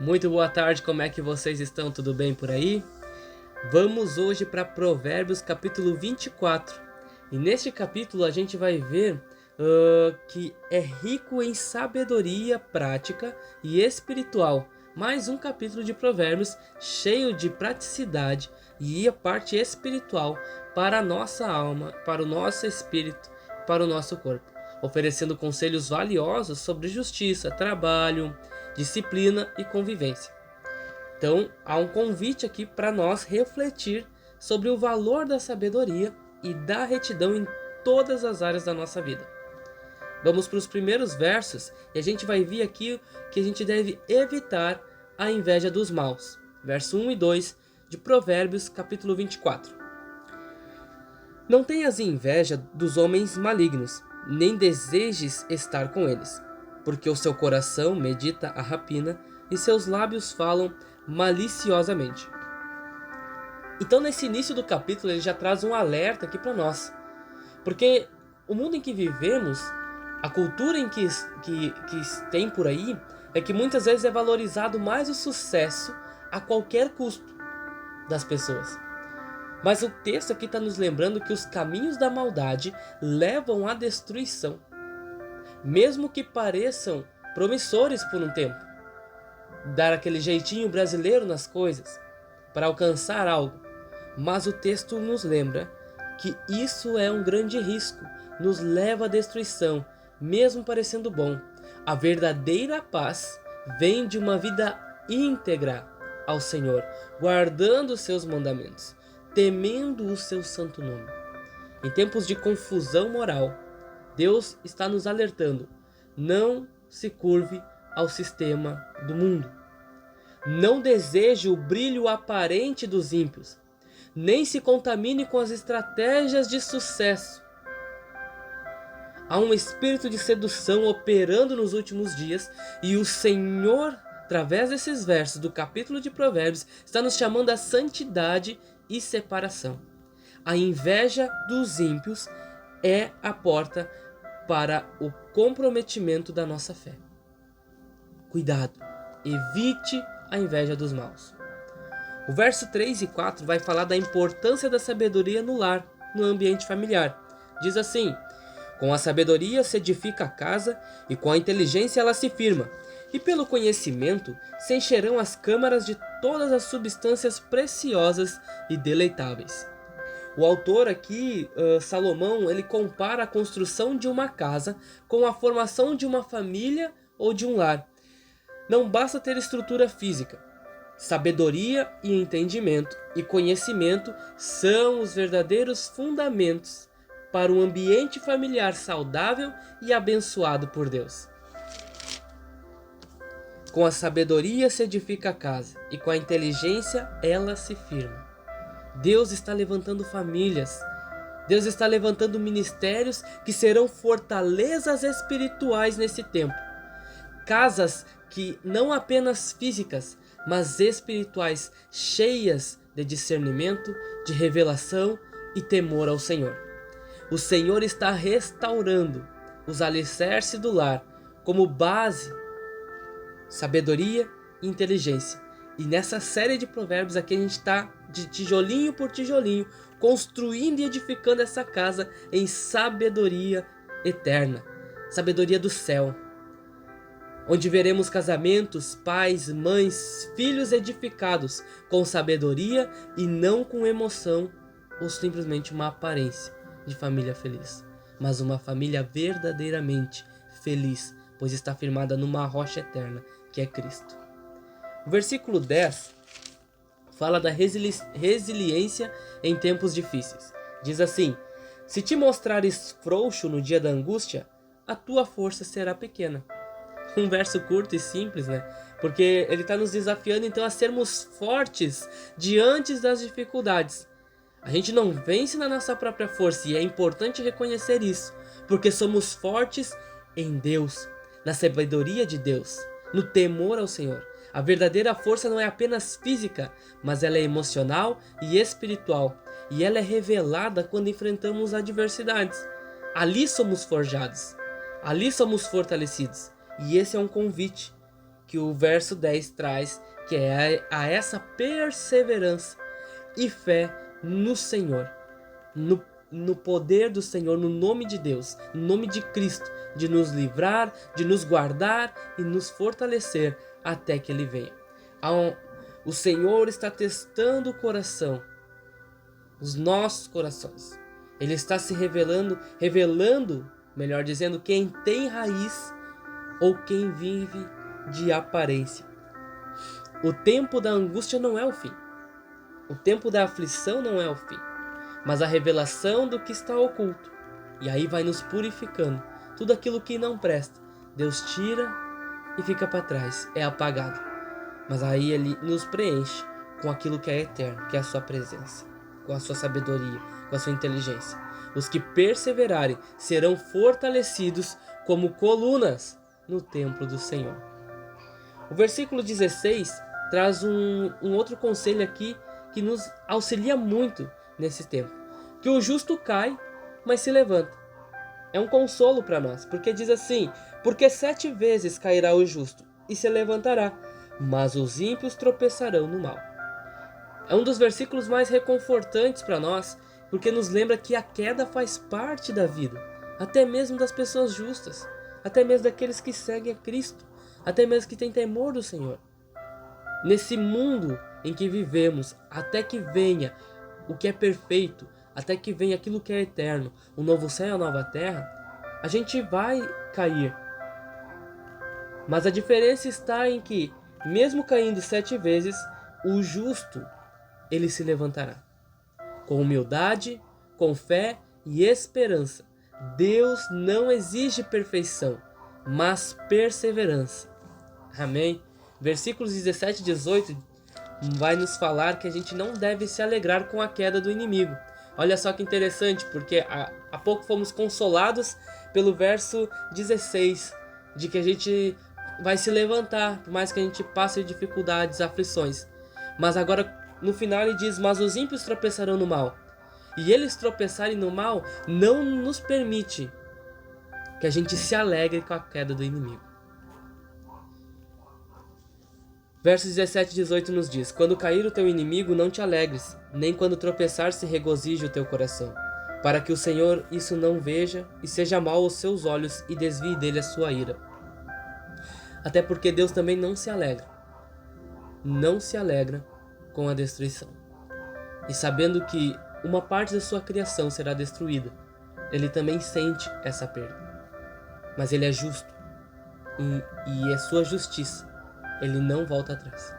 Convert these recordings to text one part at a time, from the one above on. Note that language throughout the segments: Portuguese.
Muito boa tarde, como é que vocês estão? Tudo bem por aí? Vamos hoje para Provérbios capítulo 24. E neste capítulo a gente vai ver que é rico em sabedoria prática e espiritual. Mais um capítulo de Provérbios cheio de praticidade e a parte espiritual para a nossa alma, para o nosso espírito, para o nosso corpo, oferecendo conselhos valiosos sobre justiça, trabalho, disciplina e convivência. Então, há um convite aqui para nós refletir sobre o valor da sabedoria e da retidão em todas as áreas da nossa vida. Vamos para os primeiros versos e a gente vai ver aqui que a gente deve evitar a inveja dos maus. Verso 1 e 2 de Provérbios, capítulo 24. Não tenhas inveja dos homens malignos, nem desejes estar com eles, porque o seu coração medita a rapina e seus lábios falam maliciosamente. Então, nesse início do capítulo, ele já traz um alerta aqui para nós, porque o mundo em que vivemos, a cultura em que tem por aí, é que muitas vezes é valorizado mais o sucesso a qualquer custo das pessoas. Mas o texto aqui está nos lembrando que os caminhos da maldade levam à destruição, mesmo que pareçam promissores por um tempo. Dar aquele jeitinho brasileiro nas coisas para alcançar algo, mas o texto nos lembra que isso é um grande risco, nos leva à destruição, mesmo parecendo bom. A verdadeira paz vem de uma vida íntegra ao Senhor, guardando os seus mandamentos, temendo o seu santo nome. Em tempos de confusão moral, Deus está nos alertando: não se curve ao sistema do mundo. Não deseje o brilho aparente dos ímpios, nem se contamine com as estratégias de sucesso. Há um espírito de sedução operando nos últimos dias e o Senhor, através desses versos do capítulo de Provérbios, está nos chamando à santidade e separação. A inveja dos ímpios é a porta para o comprometimento da nossa fé. Cuidado, evite a inveja dos maus. O verso 3 e 4 vai falar da importância da sabedoria no lar, no ambiente familiar. Diz assim: com a sabedoria se edifica a casa, e com a inteligência ela se firma, e pelo conhecimento se encherão as câmaras de todas as substâncias preciosas e deleitáveis. O autor aqui, Salomão, ele compara a construção de uma casa com a formação de uma família ou de um lar. Não basta ter estrutura física. Sabedoria e entendimento e conhecimento são os verdadeiros fundamentos para um ambiente familiar saudável e abençoado por Deus. Com a sabedoria se edifica a casa, e com a inteligência ela se firma. Deus está levantando famílias. Deus está levantando ministérios que serão fortalezas espirituais nesse tempo. Casas que não apenas físicas, mas espirituais, cheias de discernimento, de revelação e temor ao Senhor. O Senhor está restaurando os alicerces do lar como base, sabedoria e inteligência. E nessa série de provérbios aqui a gente está de tijolinho por tijolinho, construindo e edificando essa casa em sabedoria eterna, sabedoria do céu, onde veremos casamentos, pais, mães, filhos edificados com sabedoria e não com emoção ou simplesmente uma aparência de família feliz, mas uma família verdadeiramente feliz, pois está firmada numa rocha eterna, que é Cristo. O versículo 10 fala da resiliência em tempos difíceis. Diz assim: se te mostrares frouxo no dia da angústia, a tua força será pequena. Um verso curto e simples, né? Porque ele está nos desafiando então a sermos fortes diante das dificuldades. A gente não vence na nossa própria força, e é importante reconhecer isso, porque somos fortes em Deus, na sabedoria de Deus, no temor ao Senhor. A verdadeira força não é apenas física, mas ela é emocional e espiritual, e ela é revelada quando enfrentamos adversidades. Ali somos forjados, ali somos fortalecidos, e esse é um convite que o verso 10 traz, que é a essa perseverança e fé no Senhor, no poder do Senhor, no nome de Deus, no nome de Cristo, de nos livrar, de nos guardar e nos fortalecer até que Ele venha. O Senhor está testando o coração, os nossos corações. Ele está se revelando, melhor dizendo, quem tem raiz ou quem vive de aparência. O tempo da angústia não é o fim. O tempo da aflição não é o fim, mas a revelação do que está oculto. E aí vai nos purificando. Tudo aquilo que não presta, Deus tira e fica para trás, é apagado. Mas aí Ele nos preenche com aquilo que é eterno, que é a sua presença, com a sua sabedoria, com a sua inteligência. Os que perseverarem serão fortalecidos como colunas no templo do Senhor. O versículo 16 traz um outro conselho aqui que nos auxilia muito nesse tempo. Que o justo cai, mas se levanta. É um consolo para nós, porque diz assim: porque 7 vezes cairá o justo e se levantará, mas os ímpios tropeçarão no mal. É um dos versículos mais reconfortantes para nós, porque nos lembra que a queda faz parte da vida, até mesmo das pessoas justas, até mesmo daqueles que seguem a Cristo, até mesmo que têm temor do Senhor. Nesse mundo em que vivemos, até que venha o que é perfeito, até que venha aquilo que é eterno, o novo céu e a nova terra, a gente vai cair. Mas a diferença está em que, mesmo caindo 7 vezes, o justo, ele se levantará. Com humildade, com fé e esperança. Deus não exige perfeição, mas perseverança. Amém? Versículos 17 e 18 vai nos falar que a gente não deve se alegrar com a queda do inimigo. Olha só que interessante, porque há pouco fomos consolados pelo verso 16, de que a gente vai se levantar, por mais que a gente passe dificuldades, aflições. Mas agora, no final, ele diz: mas os ímpios tropeçarão no mal. E eles tropeçarem no mal não nos permite que a gente se alegre com a queda do inimigo. Versos 17 e 18 nos diz: quando cair o teu inimigo, não te alegres, nem quando tropeçar se regozije o teu coração, para que o Senhor isso não veja e seja mal aos seus olhos e desvie dele a sua ira. Até porque Deus também não se alegra com a destruição. E sabendo que uma parte da sua criação será destruída, Ele também sente essa perda. Mas Ele é justo e é sua justiça. Ele não volta atrás.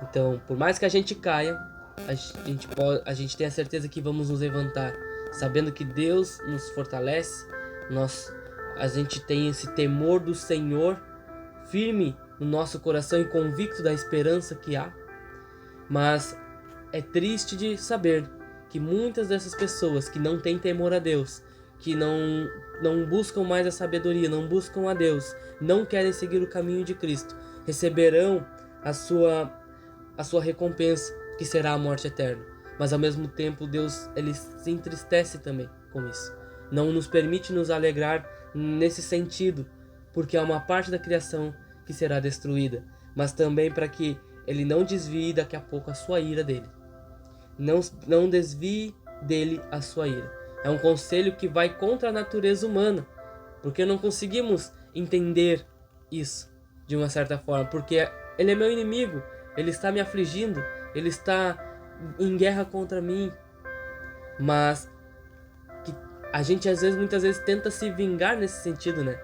Então, por mais que a gente caia, a gente tem a certeza que vamos nos levantar, sabendo que Deus nos fortalece. A gente tem esse temor do Senhor firme no nosso coração e convicto da esperança que há. Mas é triste de saber que muitas dessas pessoas que não têm temor a Deus, que não buscam mais a sabedoria, não buscam a Deus, não querem seguir o caminho de Cristo, receberão a sua recompensa, que será a morte eterna. Mas ao mesmo tempo Deus, ele se entristece também com isso. Não nos permite nos alegrar nesse sentido, porque há uma parte da criação que será destruída, mas também para que ele não desvie daqui a pouco a sua ira dele. Não desvie dele a sua ira. É um conselho que vai contra a natureza humana, porque não conseguimos entender isso de uma certa forma, porque ele é meu inimigo, ele está me afligindo, ele está em guerra contra mim. Mas que a gente muitas vezes tenta se vingar nesse sentido, né?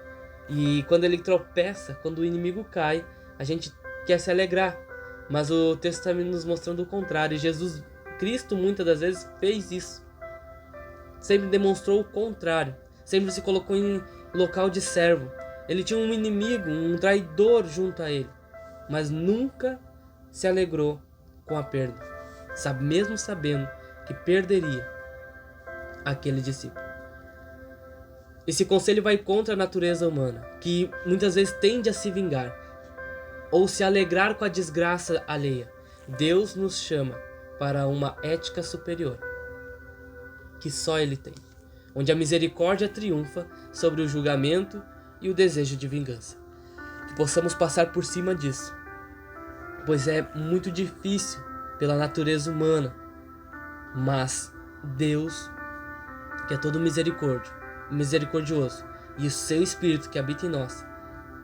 E quando ele tropeça, quando o inimigo cai, a gente quer se alegrar. Mas o texto está nos mostrando o contrário. E Jesus Cristo muitas das vezes fez isso. Sempre demonstrou o contrário. Sempre se colocou em local de servo. Ele tinha um inimigo, um traidor junto a ele. Mas nunca se alegrou com a perda. Mesmo sabendo que perderia aquele discípulo. Esse conselho vai contra a natureza humana, que muitas vezes tende a se vingar ou se alegrar com a desgraça alheia. Deus nos chama para uma ética superior, que só Ele tem, onde a misericórdia triunfa sobre o julgamento e o desejo de vingança. Que possamos passar por cima disso, pois é muito difícil pela natureza humana, mas Deus, que é todo misericordioso, e o seu Espírito que habita em nós,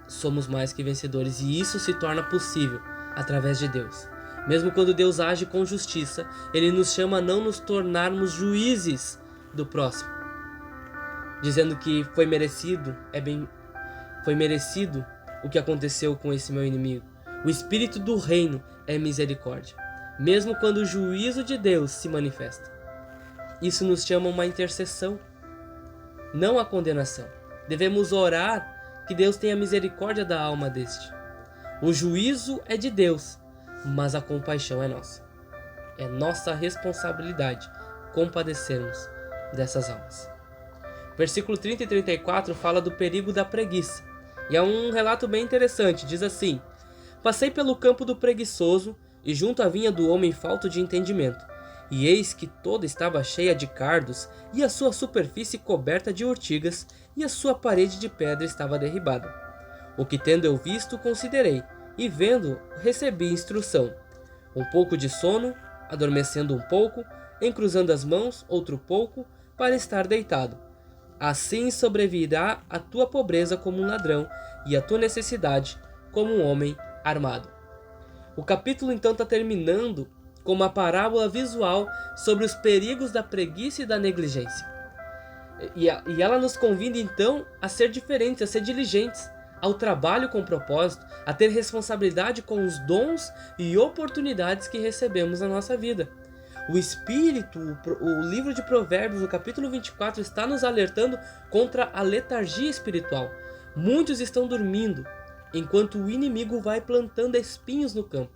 somos mais que vencedores, e isso se torna possível através de Deus. Mesmo quando Deus age com justiça, Ele nos chama a não nos tornarmos juízes do próximo, dizendo que foi merecido o que aconteceu com esse meu inimigo. O Espírito do reino é misericórdia, mesmo quando o juízo de Deus se manifesta. Isso nos chama a uma intercessão, não a condenação. Devemos orar que Deus tenha misericórdia da alma deste. O juízo é de Deus, mas a compaixão é nossa. É nossa responsabilidade compadecermos dessas almas. Versículo 30 e 34 fala do perigo da preguiça. E é um relato bem interessante. Diz assim: Passei pelo campo do preguiçoso e junto à vinha do homem falto de entendimento. E eis que toda estava cheia de cardos, e a sua superfície coberta de urtigas, e a sua parede de pedra estava derribada. O que tendo eu visto, considerei, e vendo, recebi instrução. Um pouco de sono, adormecendo um pouco, encruzando as mãos, outro pouco, para estar deitado. Assim sobrevirá a tua pobreza como um ladrão, e a tua necessidade como um homem armado. O capítulo então está terminando com uma parábola visual sobre os perigos da preguiça e da negligência. E ela nos convida então a ser diferentes, a ser diligentes, ao trabalho com propósito, a ter responsabilidade com os dons e oportunidades que recebemos na nossa vida. O Espírito, o livro de Provérbios, o capítulo 24, está nos alertando contra a letargia espiritual. Muitos estão dormindo, enquanto o inimigo vai plantando espinhos no campo.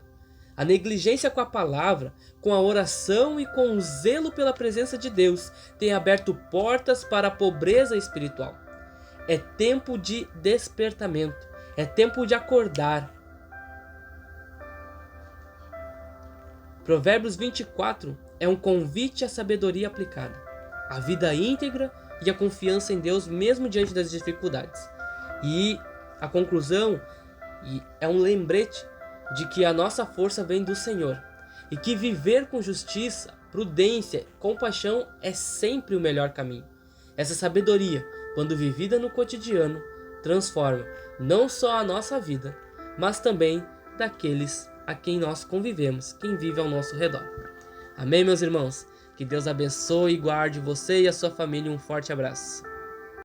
A negligência com a palavra, com a oração e com o zelo pela presença de Deus tem aberto portas para a pobreza espiritual. É tempo de despertamento, é tempo de acordar. Provérbios 24 é um convite à sabedoria aplicada, à vida íntegra e à confiança em Deus mesmo diante das dificuldades. E a conclusão é um lembrete de que a nossa força vem do Senhor e que viver com justiça, prudência, compaixão é sempre o melhor caminho. Essa sabedoria, quando vivida no cotidiano, transforma não só a nossa vida, mas também daqueles a quem nós convivemos, quem vive ao nosso redor. Amém, meus irmãos? Que Deus abençoe e guarde você e a sua família. Um forte abraço.